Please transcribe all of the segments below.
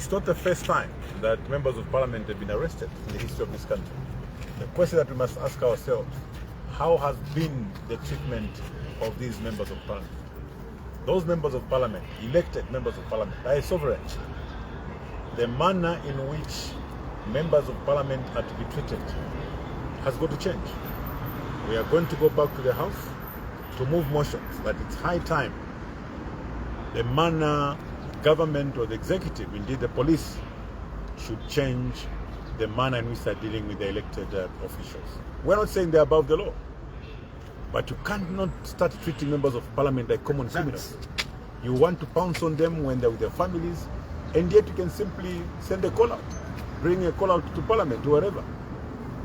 It's not the first time that members of parliament have been arrested in the history of this country. The question that we must ask ourselves, how has been the treatment of these members of parliament? Those members of parliament, elected members of parliament, are sovereign. The manner in which members of parliament are to be treated has got to change. We are going to go back to the house to move motions that it's high time the manner government or the executive, indeed the police, should change the manner in which they're dealing with the elected officials. We're not saying they're above the law, but you can't not start treating members of parliament like common criminals. You want to pounce on them when they're with their families, and yet you can simply send a call out, bring a call out to parliament or wherever.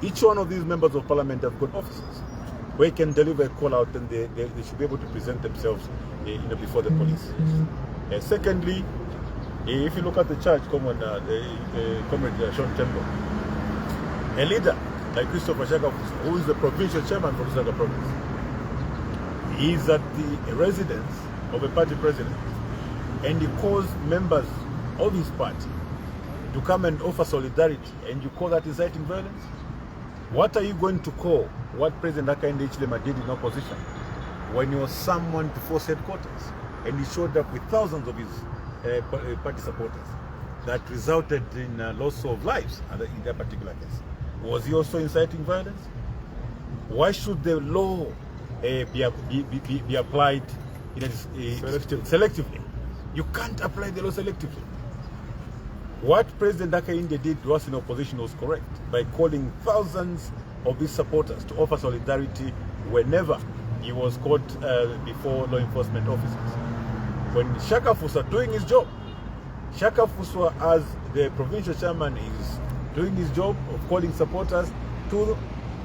Each one of these members of parliament have got officers where you can deliver a call out, and they should be able to present themselves before the police. Secondly, if you look at the church, Comrade Sean Tembo, a leader like Christopher Shakafuswa, who is the provincial chairman for Lusaka province, he is at the residence of a party president, and he calls members of his party to come and offer solidarity, and you call that inciting violence? What are you going to call what President Hakainde Hichilema did in opposition when he was summoned to force headquarters and he showed up with thousands of his party supporters that resulted in loss of lives in that particular case? Was he also inciting violence? Why should the law be applied selectively? You can't apply the law selectively. What President Hakainde did to us in opposition was correct by calling thousands of his supporters to offer solidarity whenever he was caught before law enforcement officers. When Shakafuswa doing his job, Shakafuswa as the provincial chairman is doing his job of calling supporters to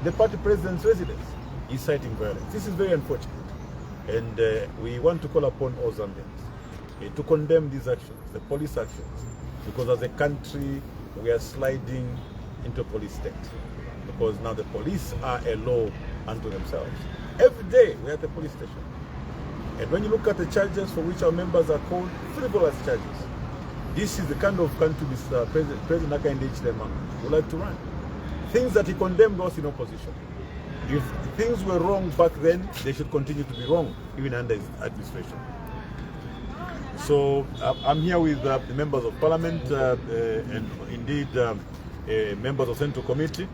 the party president's residence, inciting violence. This is very unfortunate, and we want to call upon all Zambians to condemn these actions, the police actions, because as a country we are sliding into a police state, because now the police are a law unto themselves. Every day we are at the police station, and when you look at the charges for which our members are called, frivolous charges. This is the kind of country President Hakainde Hichilema would like to run. Things that he condemned us in opposition. If things were wrong back then, they should continue to be wrong, even under his administration. So I'm here with the members of parliament and indeed members of Central Committee.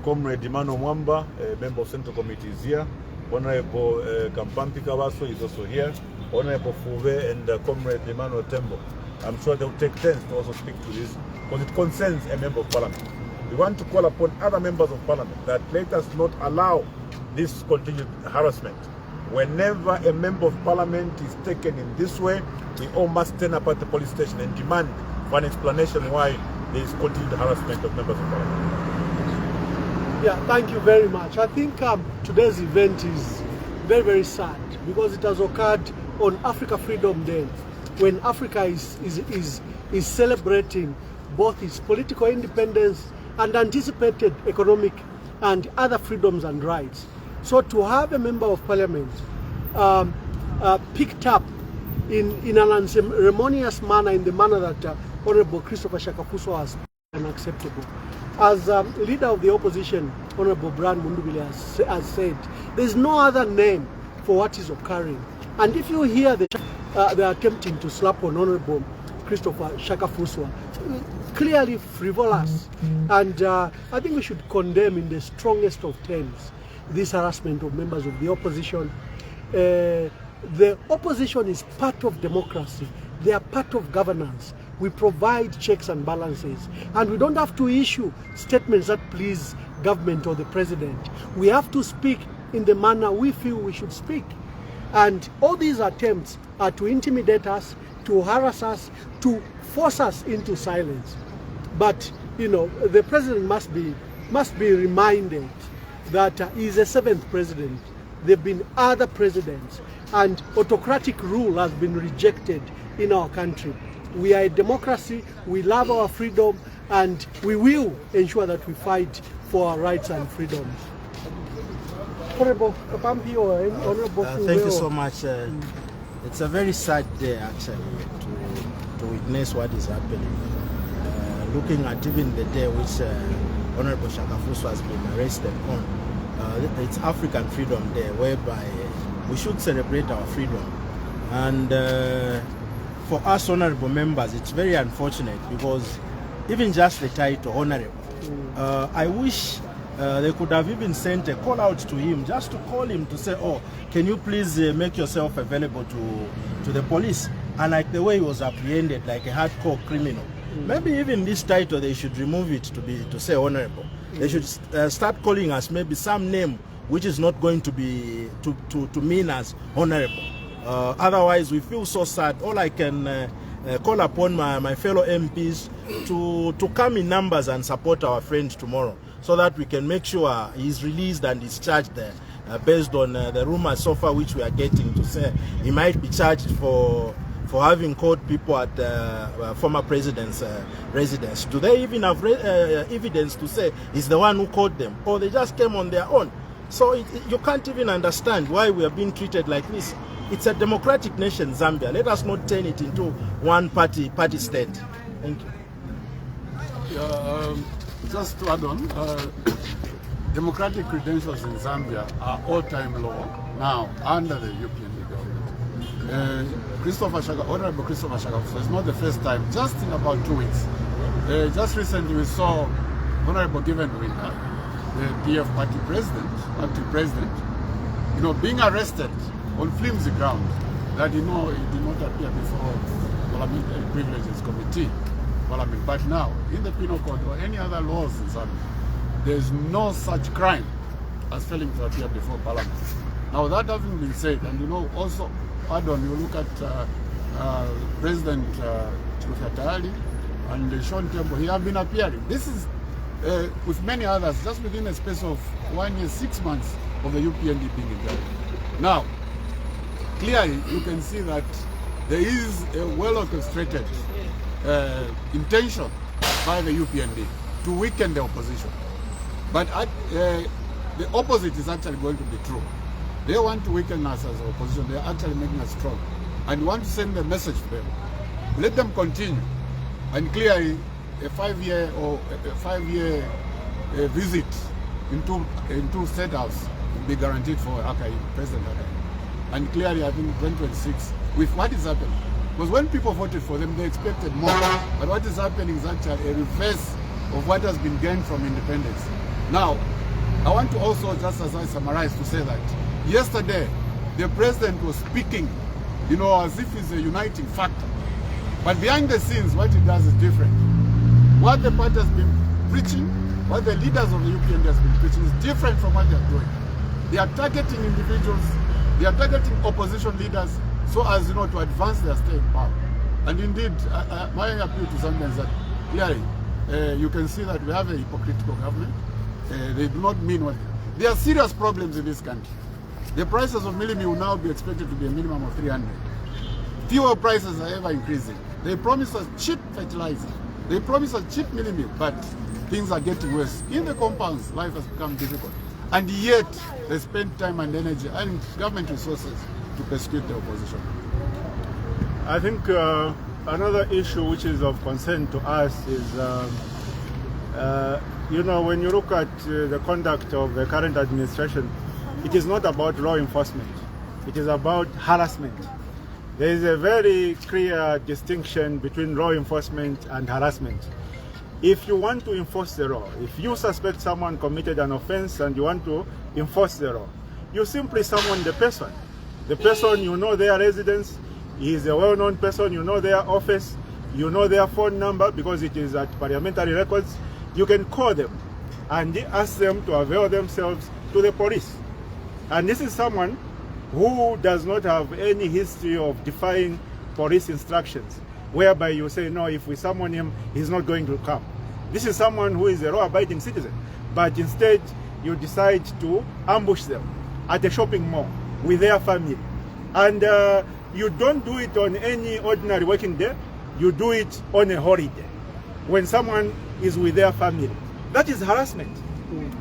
Comrade Imano Mwamba, member of Central Committee, is here. Honorable Kampampi Kawaso is also here. Honorable Fuve and Comrade Emmanuel Tembo. I'm sure they'll take turns to also speak to this because it concerns a member of parliament. We want to call upon other members of parliament that let us not allow this continued harassment. Whenever a member of parliament is taken in this way, we all must stand up at the police station and demand for an explanation why there is continued harassment of members of parliament. Yeah, thank you very much. I think today's event is very, very sad because it has occurred on Africa Freedom Day, when Africa is celebrating both its political independence and anticipated economic and other freedoms and rights. So to have a member of parliament picked up in an unceremonious manner, in the manner that Honorable Christopher Shakafuswa has unacceptable. As leader of the opposition, Honorable Brian Mundubile has said, there is no other name for what is occurring. And if you hear they're attempting to slap on Honorable Christopher Shakafuswa, clearly frivolous. And I think we should condemn in the strongest of terms this harassment of members of the opposition. The opposition is part of democracy. They are part of governance. We provide checks and balances, and we don't have to issue statements that please government or the president. We have to speak in the manner we feel we should speak. And all these attempts are to intimidate us, to harass us, to force us into silence. But you know, the president must be reminded that he is a seventh president. There have been other presidents, and autocratic rule has been rejected in our country. We are a democracy, we love our freedom, and we will ensure that we fight for our rights and freedoms. Honorable Kapampi or Honorable thank you so much. It's a very sad day actually to witness what is happening. Looking at even the day which Honorable Shakafuswa has been arrested on, it's African Freedom Day, whereby we should celebrate our freedom. And for us honorable members, it's very unfortunate because even just the title, honorable, I wish they could have even sent a call out to him, just to call him to say, oh, can you please make yourself available to the police? And like the way he was apprehended, like a hardcore criminal. Maybe even this title, they should remove it to say honorable. They should start calling us maybe some name which is not going to be to mean as honorable. Otherwise, we feel so sad. All I can call upon my fellow MPs to come in numbers and support our friend tomorrow, so that we can make sure he's released and he's charged there, based on the rumors so far which we are getting to say he might be charged for having caught people at former president's residence. Do they even have evidence to say he's the one who caught them, or they just came on their own? So you can't even understand why we are being treated like this. It's a democratic nation, Zambia. Let us not turn it into one party state. Thank you. Just to add on, democratic credentials in Zambia are all-time low now under the UPND government. Honorable Christopher Shakafuswa is not the first time, just in about 2 weeks. Just recently we saw Honorable Given Winner, the DF party president, being arrested on flimsy ground that he did not appear before Parliamentary Privileges Committee, Parliament. But now, in the Penal Code or any other laws in Zambia, there is no such crime as failing to appear before Parliament. Now that having been said, and also, pardon, you look at President Chukatali and Sean Temple, he have been appearing. This is with many others, just within a space of 1 year, 6 months of the UPND being in there. Now, clearly you can see that there is a well-orchestrated intention by the UPND to weaken the opposition. But the opposite is actually going to be true. They want to weaken us as an opposition. They are actually making us strong. And we want to send a message to them. Let them continue. And clearly, a 5-year visit into State House will be guaranteed for President Akai. And clearly, I think 2026, with what is happening, because when people voted for them, they expected more. But what is happening is actually a reverse of what has been gained from independence. Now, I want to also, just as I summarize, to say that yesterday, the president was speaking, as if he's a uniting factor. But behind the scenes, what he does is different. What the party has been preaching, what the leaders of the UPND has been preaching is different from what they are doing. They are targeting individuals, they are targeting opposition leaders so as to advance their stay in power. And indeed, my appeal to Zambia is that clearly you can see that we have a hypocritical government. They do not mean what. There are serious problems in this country. The prices of millimil will now be expected to be a minimum of 300. Fuel prices are ever increasing. They promise us cheap fertilizer. They promise us cheap millimil, but things are getting worse. In the compounds, life has become difficult. And yet, they spend time and energy and government resources to persecute the opposition. I think another issue which is of concern to us is, when you look at the conduct of the current administration, it is not about law enforcement. It is about harassment. There is a very clear distinction between law enforcement and harassment. If you want to enforce the law, if you suspect someone committed an offense and you want to enforce the law, you simply summon the person. The person, their residence, he is a well-known person, their office, their phone number because it is at parliamentary records. You can call them and ask them to avail themselves to the police. And this is someone who does not have any history of defying police instructions, whereby you say, no, if we summon him, he's not going to come. This is someone who is a law-abiding citizen, but instead you decide to ambush them at a shopping mall with their family. And you don't do it on any ordinary working day, you do it on a holiday, when someone is with their family. That is harassment,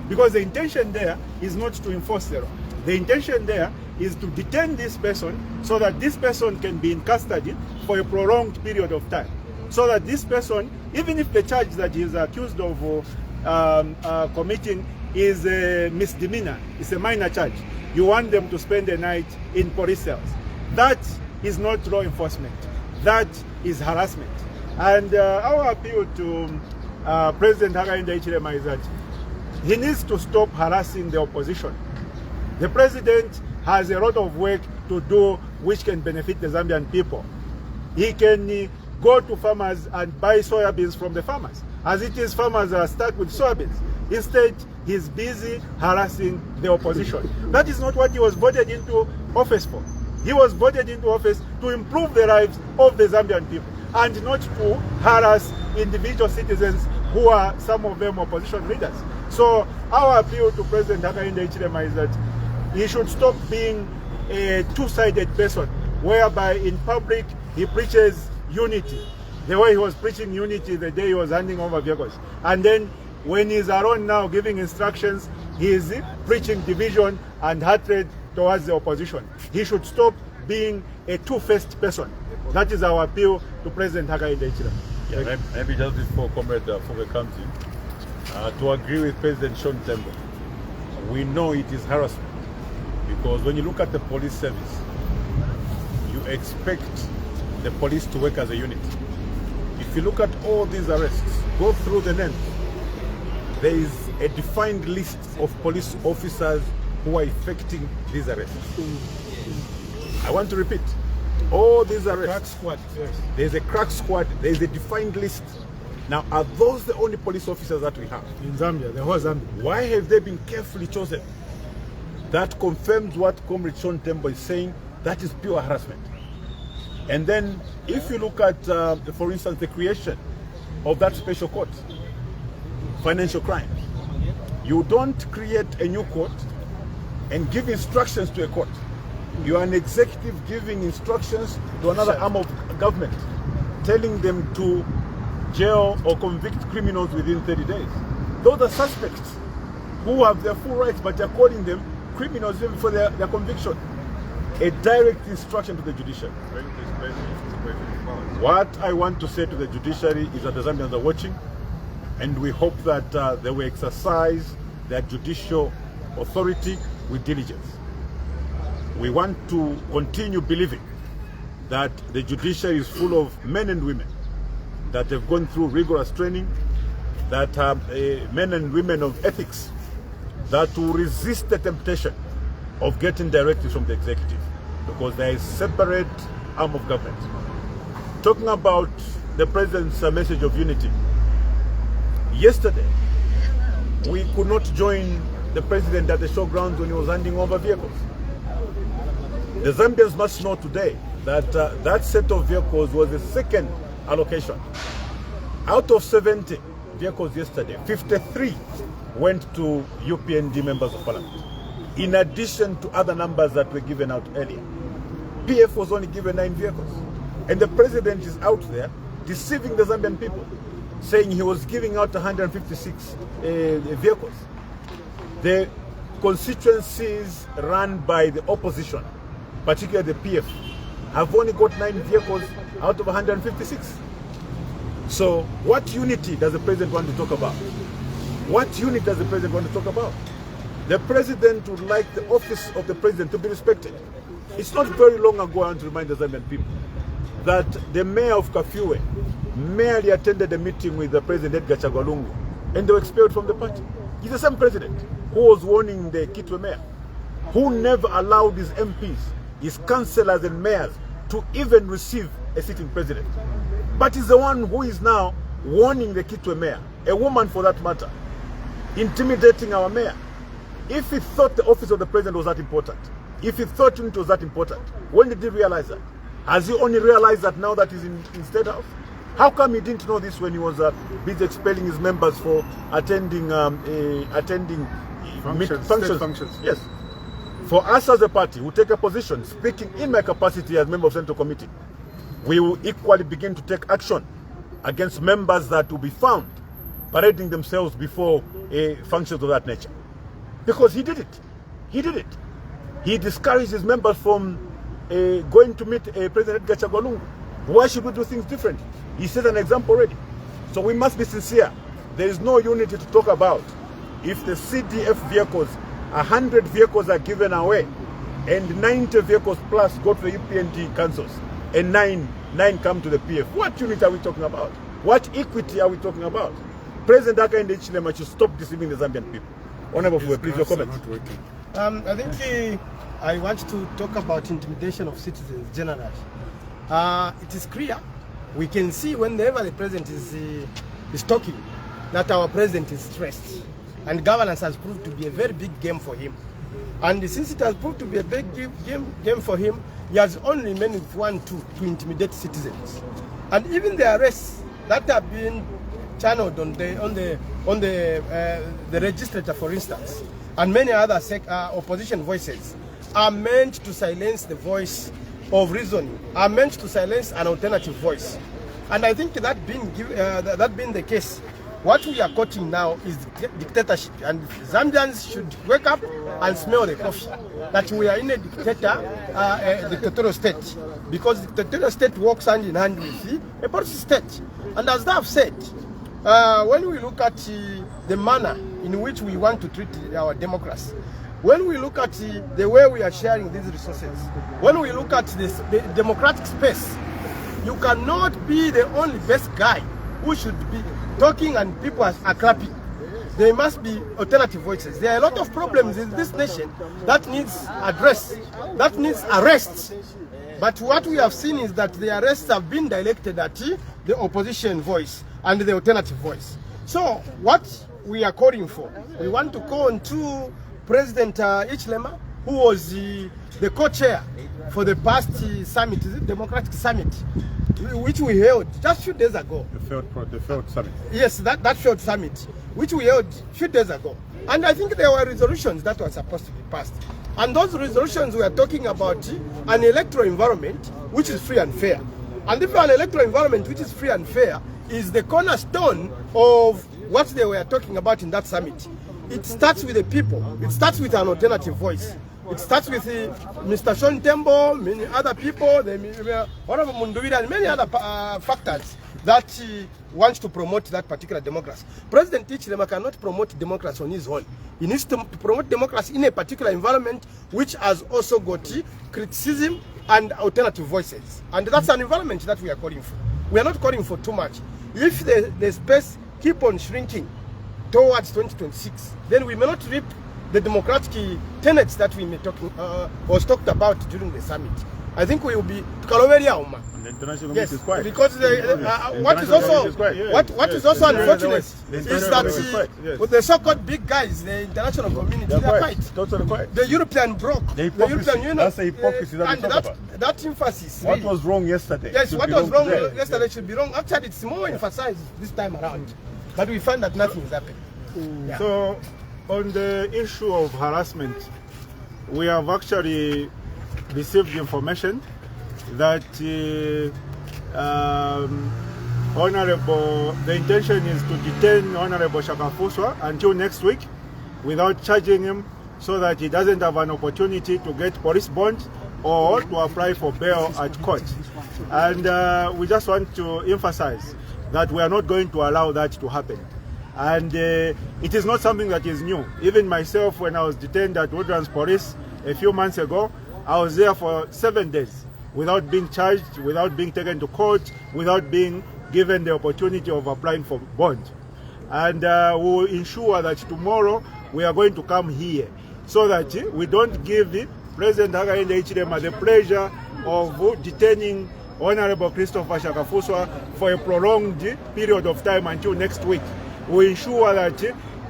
because the intention there is not to enforce the law. The intention there is to detain this person so that this person can be in custody for a prolonged period of time. so that this person, even if the charge that he is accused of committing is a misdemeanor, it's a minor charge, you want them to spend the night in police cells. That is not law enforcement. That is harassment. And our appeal to President Hakainde Hichilema is that he needs to stop harassing the opposition. The president has a lot of work to do which can benefit the Zambian people. He can go to farmers and buy soybeans from the farmers. As it is, farmers are stuck with soybeans. Instead, he's busy harassing the opposition. That is not what he was voted into office for. He was voted into office to improve the lives of the Zambian people and not to harass individual citizens who are, some of them, opposition leaders. So our appeal to President Hakainde Hichilema is that he should stop being a two-sided person, whereby in public he preaches unity, the way he was preaching unity the day he was handing over vehicles. And then when he's around now giving instructions, he is preaching division and hatred towards the opposition. He should stop being a two-faced person. That is our appeal to President Hakainde Hichilema. Yeah, maybe just before Comrade Fuge comes in, to agree with President Sean Tembo, we know it is harassment, because when you look at the police service, you expect the police to work as a unit. If you look at all these arrests, go through the names, there is a defined list of police officers who are effecting these arrests. I want to repeat, all these arrests, Crack squad, yes. There's a crack squad, there's a defined list. Now, are those the only police officers that we have? In Zambia, the whole Zambia. Why have they been carefully chosen? That confirms what Comrade Sean Tembo is saying. That is pure harassment. And then, if you look at, for instance, the creation of that special court, financial crime, you don't create a new court and give instructions to a court. You are an executive giving instructions to another arm of government, telling them to jail or convict criminals within 30 days. Those are suspects who have their full rights, but you're calling them criminals even for their conviction. A direct instruction to the judiciary. What I want to say to the judiciary is that the Zambians are watching, and we hope that they will exercise their judicial authority with diligence. We want to continue believing that the judiciary is full of men and women that have gone through rigorous training, that are men and women of ethics, that will resist the temptation of getting directives from the executive, because there is separate arm of government. Talking about the president's message of unity, yesterday we could not join the president at the showgrounds when he was handing over vehicles. The Zambians must know today that that set of vehicles was the second allocation. Out of 70 vehicles yesterday, 53 went to UPND members of parliament, in addition to other numbers that were given out earlier. PF was only given 9 vehicles. And the president is out there deceiving the Zambian people, saying he was giving out 156 vehicles. The constituencies run by the opposition, particularly the PF, have only got 9 vehicles out of 156. So what unity does the president want to talk about? What unity does the president want to talk about? The president would like the office of the president to be respected. It's not very long ago, I want to remind the Zambian people, that the mayor of Kafue merely attended a meeting with the president Edgar Chagwalungu, and they were expelled from the party. He's the same president who was warning the Kitwe mayor, who never allowed his MPs, his councillors and mayors to even receive a sitting president. But he's the one who is now warning the Kitwe mayor, a woman for that matter, intimidating our mayor. If he thought the office of the president was that important, if he thought it was that important, when did he realize that? Has he only realized that now that he's in State House? How come he didn't know this when he was busy expelling his members for attending functions? Yes. For us as a party, we take a position, speaking in my capacity as member of Central Committee, we will equally begin to take action against members that will be found parading themselves before functions of that nature. Because he did it. He did it. He discouraged his members from going to meet President Edgar Chagwalungu. Why should we do things differently? He set an example already. So we must be sincere. There is no unity to talk about. If the CDF vehicles, 100 vehicles are given away, and 90 vehicles plus go to the UPND councils, and nine come to the PF, what unity are we talking about? What equity are we talking about? President Hakainde Hichilema should stop deceiving the Zambian people. Honorable Fuwe, please, your comments. I think I want to talk about intimidation of citizens generally. It is clear, we can see whenever the president is talking, that our president is stressed. And governance has proved to be a very big game for him. And since it has proved to be a big game for him, he has only remained with one tool to intimidate citizens. And even the arrests that have been channeled on the legislature, for instance, and many other opposition voices, are meant to silence the voice of reasoning, are meant to silence an alternative voice. And I think that being the case, what we are quoting now is dictatorship, and Zambians should wake up and smell the coffee, that we are in a dictatorial state, because the dictatorial state works hand in hand with a policy state. And as I have said, when we look at the manner in which we want to treat our democracy, when we look at the way we are sharing these resources, when we look at the democratic space, you cannot be the only best guy who should be talking and people are clapping. There must be alternative voices. There are a lot of problems in this nation that needs address, that needs arrests. But what we have seen is that the arrests have been directed at the opposition voice and the alternative voice. So what we are calling for, we want to call on to President Hichilema, who was the co-chair for the past summit, the Democratic Summit, which we held just a few days ago. The failed summit. Yes, that failed summit, which we held a few days ago. And I think there were resolutions that were supposed to be passed. And those resolutions were talking about an electoral environment which is free and fair. And if an electoral environment which is free and fair is the cornerstone of what they were talking about in that summit, it starts with the people. It starts with an alternative voice. It starts with Mr. Sean Tembo, many other people, Honorable Munduvira, and many other factors that wants to promote that particular democracy. President Hichilema cannot promote democracy on his own. He needs to promote democracy in a particular environment which has also got criticism and alternative voices. And that's an environment that we are calling for. We are not calling for too much. If the space keep on shrinking towards 2026, then we may not reap the democratic tenets that we may was talked about during the summit. I think we will be The international community is quiet. Because what is also unfortunate is that with the so-called big guys, the international community, they are quiet. Totally quiet. The European bloc, the European Union, that's the hypocrisy that and we talk about. That emphasis. What was wrong yesterday? Yes, what was wrong yesterday should be wrong. Actually, it's more emphasized this time around. But we find that nothing is happening. Yeah. So, on the issue of harassment, we have actually received information that the intention is to detain Honorable Shakafuswa until next week without charging him, so that he doesn't have an opportunity to get police bond or to apply for bail at court. And we just want to emphasize that we are not going to allow that to happen. And it is not something that is new. Even myself, when I was detained at Woodlands Police a few months ago, I was there for 7 days without being charged, without being taken to court, without being given the opportunity of applying for bond. And we will ensure that tomorrow we are going to come here so that we don't give President Hakainde Hichilema the pleasure of detaining Honorable Christopher Shakafuswa for a prolonged period of time until next week. We ensure that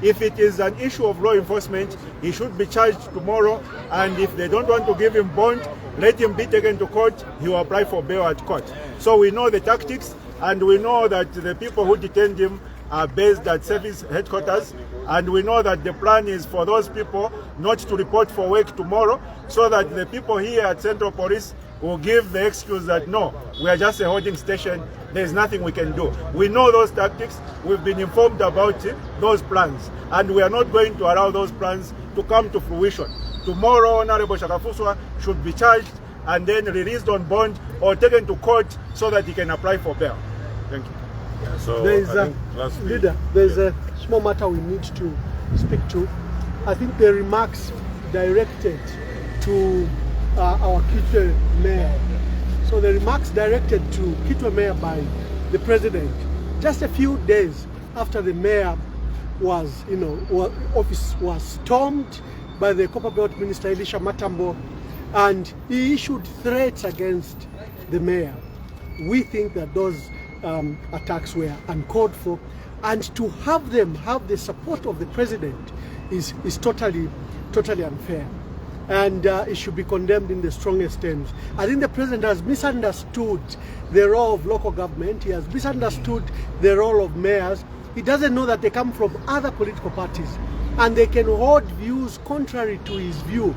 if it is an issue of law enforcement, he should be charged tomorrow, and if they don't want to give him bond, let him be taken to court. He will apply for bail at court. So we know the tactics, and we know that the people who detained him are based at service headquarters, and we know that the plan is for those people not to report for work tomorrow, so that the people here at Central Police will give the excuse that no, we are just a holding station, there's nothing we can do. We know those tactics, we've been informed about those plans, and we are not going to allow those plans to come to fruition. Tomorrow, Honorable Shakafuswa should be charged and then released on bond or taken to court so that he can apply for bail. Thank you. Yeah, so There's I think lastly, leader, there's a small matter we need to speak to. I think the remarks directed to our Kitwe mayor. So the remarks directed to Kitwe mayor by the president, just a few days after the mayor was, office was stormed by the Copper Belt Minister Elisha Matambo, and he issued threats against the mayor. We think that those attacks were uncalled for, and to have them have the support of the president is totally unfair, and it should be condemned in the strongest terms. I think the president has misunderstood the role of local government. He has misunderstood the role of mayors. He doesn't know that they come from other political parties and they can hold views contrary to his view.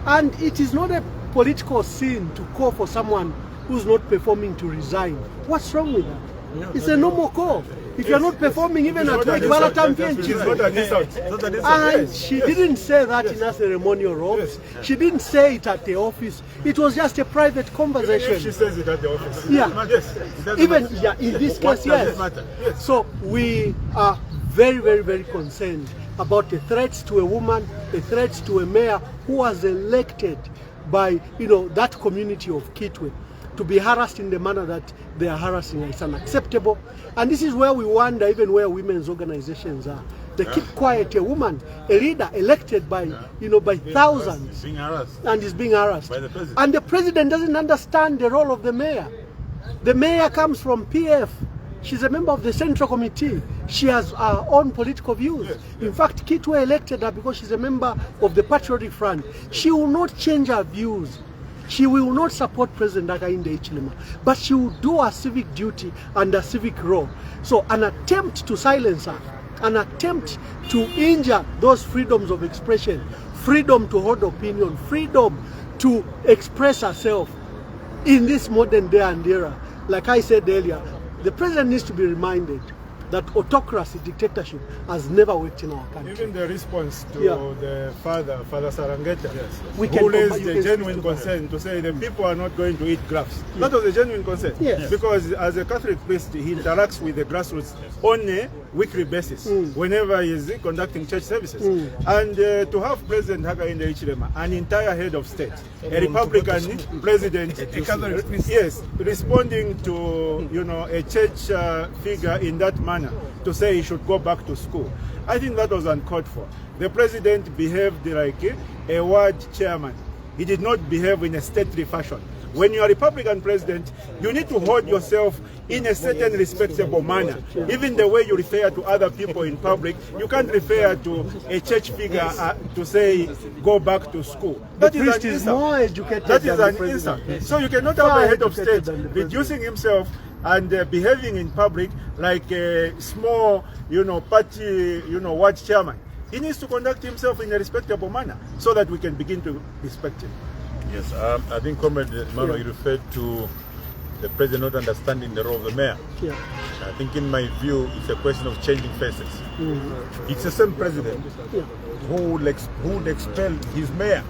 And it is not a political sin to call for someone who's not performing to resign. What's wrong with that? It's a normal call. If you're not performing even at work, and she didn't say that in a ceremonial robes. She didn't say it at the office. It was just a private conversation. If she says it at the office. Yeah. Yes. Even in this case, yes. Yes. So we are very, very, very concerned about the threats to a woman, the threats to a mayor who was elected by that community of Kitwe, to be harassed in the manner that they are harassing is unacceptable. And this is where we wonder even where women's organizations are. They keep quiet. A woman, a leader elected by by thousands, being harassed. and is being harassed. By the president. And the president doesn't understand the role of the mayor. The mayor comes from PF. She's a member of the Central Committee. She has her own political views. In fact, Kitwe elected her because she's a member of the Patriotic Front. She will not change her views. She will not support President Hakainde Hichilema, but she will do her civic duty and her civic role. So an attempt to silence her, an attempt to injure those freedoms of expression, freedom to hold opinion, freedom to express herself in this modern day and era, like I said earlier, the president needs to be reminded that autocracy, dictatorship, has never worked in our country. Even the response to the Father Sarangeta, We who can raised you the can genuine speak to concern to say the people are not going to eat grass. That was a genuine concern. Yes. Because as a Catholic priest, he interacts with the grassroots on a weekly basis whenever he is conducting church services. And to have President Hakainde Hichilema, an entire head of state, a Republican president, yes, responding to a church figure in that manner, to say he should go back to school. I think that was uncalled for. The president behaved like a ward chairman. He did not behave in a stately fashion. When you are a Republican president, you need to hold yourself in a certain respectable manner. Even the way you refer to other people in public, you can't refer to a church figure to say, go back to school. That is an insult. More educated That is than an the insult. president. So you cannot have a head of educated state than the reducing himself and behaving in public like a small, party, ward chairman. He needs to conduct himself in a respectable manner so that we can begin to respect him. Yes, I think Comrade Mano, you referred to the president not understanding the role of the mayor. Yeah. I think in my view, it's a question of changing faces. It's the same president who would expel his mayor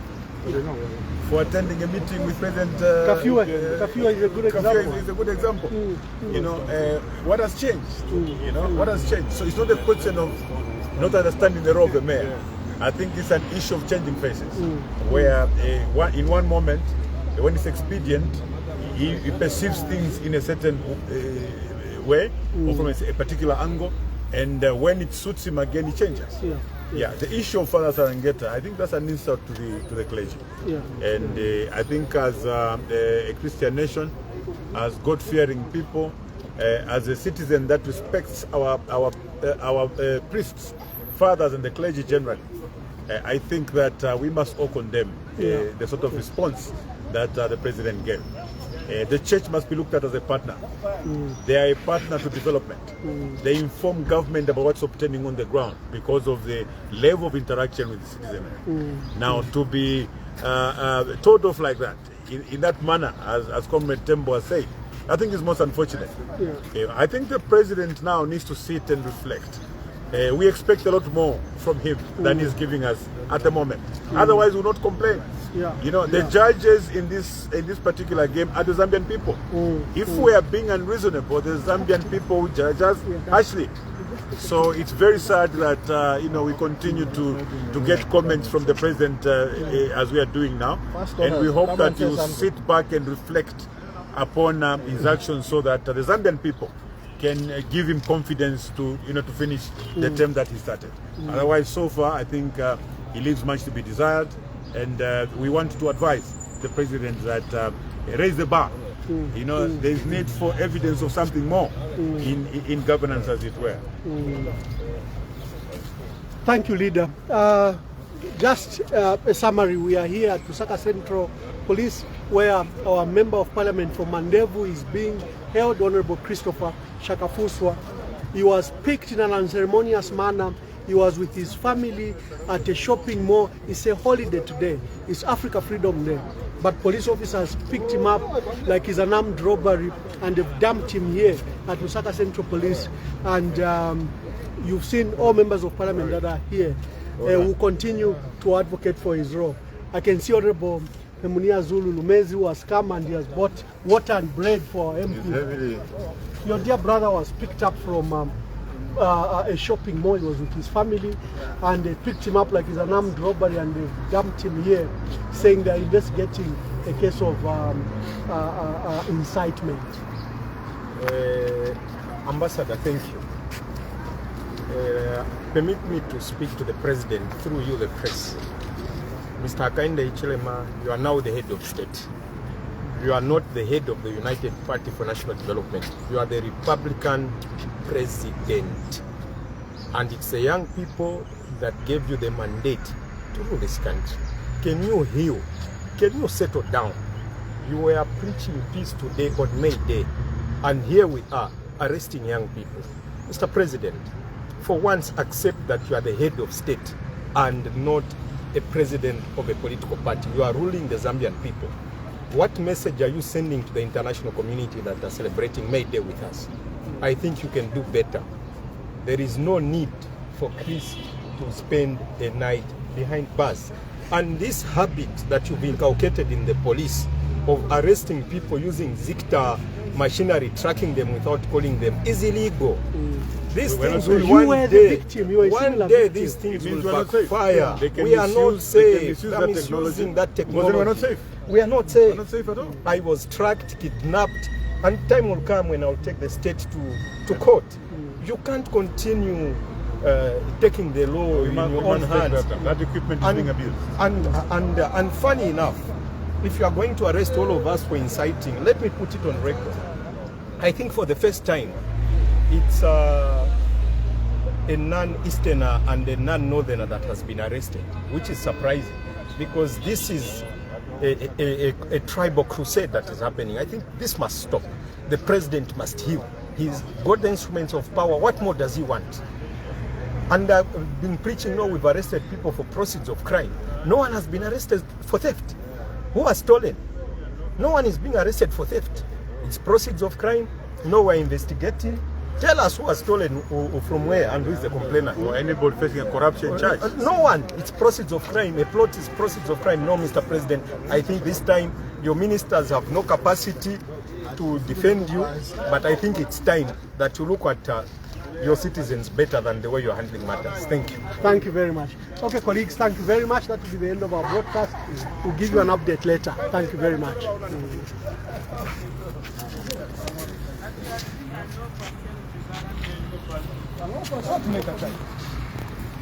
for attending a meeting with President Kafue is a good example. Kafue is a good example. What has changed? What has changed? So it's not a question of not understanding the role of the mayor. I think it's an issue of changing faces, where in one moment, when it's expedient, he perceives things in a certain way, or from a particular angle, and when it suits him again, he changes. The issue of Father Sarangeta, I think that's an insult to the clergy. And I think as a Christian nation, as God-fearing people, as a citizen that respects our priests, fathers, and the clergy generally, I think that we must all condemn the sort of response that the president gave. The church must be looked at as a partner. They are a partner to development. They inform government about what's obtaining on the ground because of the level of interaction with the citizenry. Now, to be told off like that, in that manner, as Comrade Tembo has said, I think is most unfortunate. I think the president now needs to sit and reflect We expect a lot more from him than he's giving us at the moment. Otherwise, we'll not complain. Yeah. You know, the judges in this particular game are the Zambian people. If we are being unreasonable, the Zambian people will judge us harshly. So it's very sad that you know, we continue to get comments from the president as we are doing now, and we hope that he will sit back and reflect upon his actions so that the Zambian people can give him confidence to, you know, to finish the term that he started. Otherwise, so far, I think he leaves much to be desired, and we want to advise the president that raise the bar. You know, there is need for evidence of something more in governance, as it were. Thank you, leader. Just a summary, we are here at Lusaka Central Police, where our Member of Parliament for Mandevu is being held, Honorable Christopher Shakafuswa. He was picked in an unceremonious manner. He was with his family at a shopping mall. It's a holiday today. It's Africa Freedom Day. But police officers picked him up like he's an armed robbery, and they've dumped him here at Lusaka Central Police. And you've seen all members of parliament that are here who continue to advocate for his role. I can see Honorable Hemunia Zulu Lumezi, who has come and he has bought water and bread for our MP. Your dear brother was picked up from a shopping mall. He was with his family, and they picked him up like he's an armed robbery, and they dumped him here, saying they're investigating a case of incitement. Ambassador, thank you. Permit me to speak to the President through you, the press. Mr. Hakainde Hichilema, you are now the head of state. You are not the head of the United Party for National Development. You are the Republican president. And it's the young people that gave you the mandate to rule this country. Can you heal? Can you settle down? You were preaching peace today on May Day, and here we are arresting young people. Mr. President, for once accept that you are the head of state and not a president of a political party. You are ruling the Zambian people. What message are you sending to the international community that are celebrating May Day with us? I think you can do better. There is no need for Chris to spend a night behind bars. And this habit that you've inculcated in the police of arresting people using Zicta machinery, tracking them without calling them, is illegal. These things will one day these things will backfire. We are not safe. They are misusing that technology. We're not safe. We are not safe. We're not safe at all. I was tracked, kidnapped, and time will come when I'll take the state to court. You can't continue taking the law in your own hands. That equipment is being abused. And funny enough, if you are going to arrest all of us for inciting, let me put it on record. I think for the first time, it's a non-Easterner and a non-Northerner that has been arrested, which is surprising, because this is a tribal crusade that is happening. I think this must stop. The president must heal. He's got the instruments of power. What more does he want? And I've been preaching, no, we've arrested people for proceeds of crime. No one has been arrested for theft. Who has stolen? No one is being arrested for theft. It's proceeds of crime. No, we're investigating. Tell us who has stolen or from where and who is the complainant. Or anybody facing a corruption charge. No one. It's proceeds of crime. A plot is proceeds of crime. No, Mr. President, I think this time your ministers have no capacity to defend you, but I think it's time that you look at your citizens better than the way you're handling matters. Thank you. Thank you very much. Okay, colleagues, thank you very much. That will be the end of our broadcast. We'll give you an update later. Thank you very much. Make a